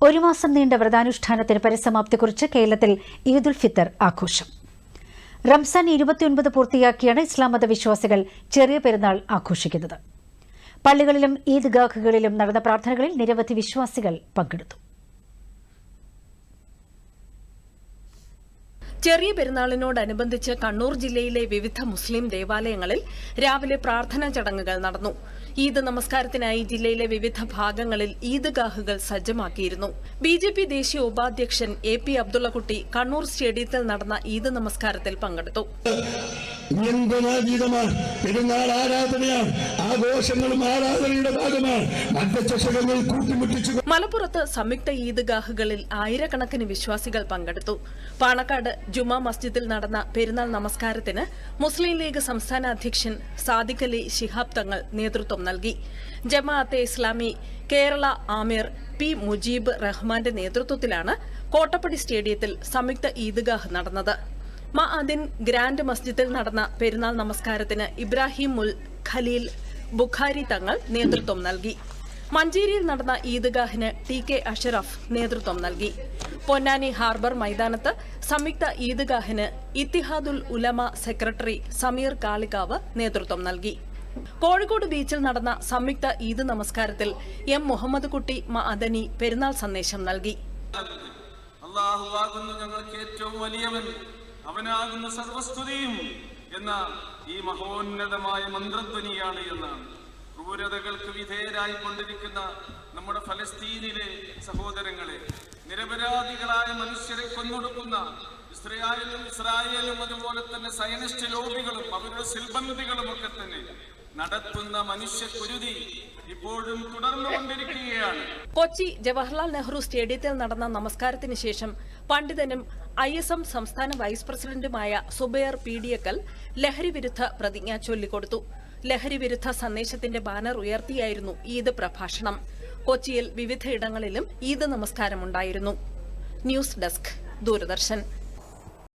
ഒരു മാസം നീണ്ട വ്രതാനുഷ്ഠാനത്തിന് പരിസമാപ്തി കുറിച്ച് കേരളത്തിൽ ഈദുൽ ഫിത്തർ ആഘോഷം. റംസാൻ 29 പൂർത്തിയാക്കിയാണ് ഇസ്ലാം മത വിശ്വാസികൾ ചെറിയ പെരുന്നാൾ ആഘോഷിക്കുന്നത്. പള്ളികളിലും ഈദ്ഗാഹുകളിലും നടന്ന പ്രാർത്ഥനകളിൽ നിരവധി വിശ്വാസികൾ പങ്കെടുത്തു. ചെറിയ പെരുന്നാളിനോടനുബന്ധിച്ച് കണ്ണൂർ ജില്ലയിലെ വിവിധ മുസ്ലിം ദേവാലയങ്ങളിൽ രാവിലെ പ്രാർത്ഥനാ ചടങ്ങുകൾ നടന്നു. ഈദ് നമസ്കാരത്തിനായി ജില്ലയിലെ വിവിധ ഭാഗങ്ങളിൽ ഈദ്ഗാഹുകൾ സജ്ജമാക്കിയിരുന്നു. BJP ദേശീയ ഉപാധ്യക്ഷൻ AP അബ്ദുള്ളക്കുട്ടി കണ്ണൂർ സ്റ്റേഡിയത്തിൽ നടന്ന ഈദ് നമസ്കാരത്തിൽ പങ്കെടുത്തു. പെരുന്നാൾ ആരാധനയാണ്, ആഘോഷങ്ങളും ആരാധനയുടെ ഭാഗമാണ്. മലപ്പുറത്ത് സംയുക്ത ഈദ്ഗാഹുകളിൽ ആയിരക്കണക്കിന് വിശ്വാസികൾ പങ്കെടുത്തു. പാണക്കാട് ജുമാ മസ്ജിദിൽ നടന്ന പെരുന്നാൾ നമസ്കാരത്തിന് മുസ്ലിം ലീഗ് സംസ്ഥാന അധ്യക്ഷൻ സാദിഖ് അലി ശിഹാബ് തങ്ങൾ നേതൃത്വം നൽകി. ജമാഅത്തെ ഇസ്ലാമി കേരള ആമിർ P മുജീബ് റഹ്മാന്റെ നേതൃത്വത്തിലാണ് കോട്ടപ്പടി സ്റ്റേഡിയത്തിൽ സംയുക്ത ഈദ്ഗാഹ് നടന്നത്. മഅദിൻ ഗ്രാൻഡ് മസ്ജിദിൽ നടന്ന പെരുന്നാൾ നമസ്കാരത്തിന് ഇബ്രാഹിം മുൽ ഖലീൽ ബുഖാരി തങ്ങൾ നേതൃത്വം നൽകി. മഞ്ചേരിയിൽ നടന്ന ഈദ്ഗാഹിന് TK അഷറഫ് നേതൃത്വം നൽകി. പൊന്നാനി ഹാർബർ മൈതാനത്ത് സംയുക്ത ഈദ്ഗാഹിന് ഇത്തിഹാദുൽ ഉലമ സെക്രട്ടറി സമീർ കാളികാവ് നേതൃത്വം നൽകി. കോഴിക്കോട് ബീച്ചിൽ നടന്ന സംയുക്ത ഈദ് നമസ്കാരത്തിൽ M മുഹമ്മദ് കുട്ടി മഅദനി പെരുന്നാൾ സന്ദേശം നൽകി. അല്ലാഹുവാകുന്നു ഞങ്ങൾക്ക് ഏറ്റവും വലിയവൻ, അവനാകുന്ന സർവസ്തുതിയും എന്ന ഈ മഹോന്നതമായ മന്ത്രധ്വനിയാണ് എന്നാണ്. ക്രൂരതകൾക്ക് വിധേയരായി കൊണ്ടിരിക്കുന്ന നമ്മുടെ ഫലസ്തീനിലെ സഹോദരങ്ങളെ, നിരപരാധികളായ മനുഷ്യരെ കൊന്നൊടുക്കുന്ന ഇസ്രായേലും അതുപോലെ തന്നെ സയനിസ്റ്റ് ലോബികളും അവരുടെ സിൽബന്ദികളും ഒക്കെ തന്നെ നടത്തുന്ന മനുഷ്യക്കുരുതി ഇപ്പോഴും തുടർന്നുകൊണ്ടിരിക്കുകയാണ്. കൊച്ചി ജവഹർലാൽ നെഹ്റു സ്റ്റേഡിയത്തിൽ നടന്ന നമസ്കാരത്തിന് ശേഷം പണ്ഡിതനും ISM സംസ്ഥാന വൈസ് പ്രസിഡന്റുമായ സുബൈർ പീഡിയക്കൽ ലഹരി വിരുദ്ധ പ്രതിജ്ഞ ചൊല്ലിക്കൊടുത്തു. ലഹരി വിരുദ്ധ സന്ദേശത്തിന്റെ ബാനർ ഉയർത്തിയായിരുന്നു ഈദ് പ്രഭാഷണം. കൊച്ചിയിൽ വിവിധയിടങ്ങളിലും ഈദ് നമസ്കാരമുണ്ടായിരുന്നു. News desk, Doordarshan.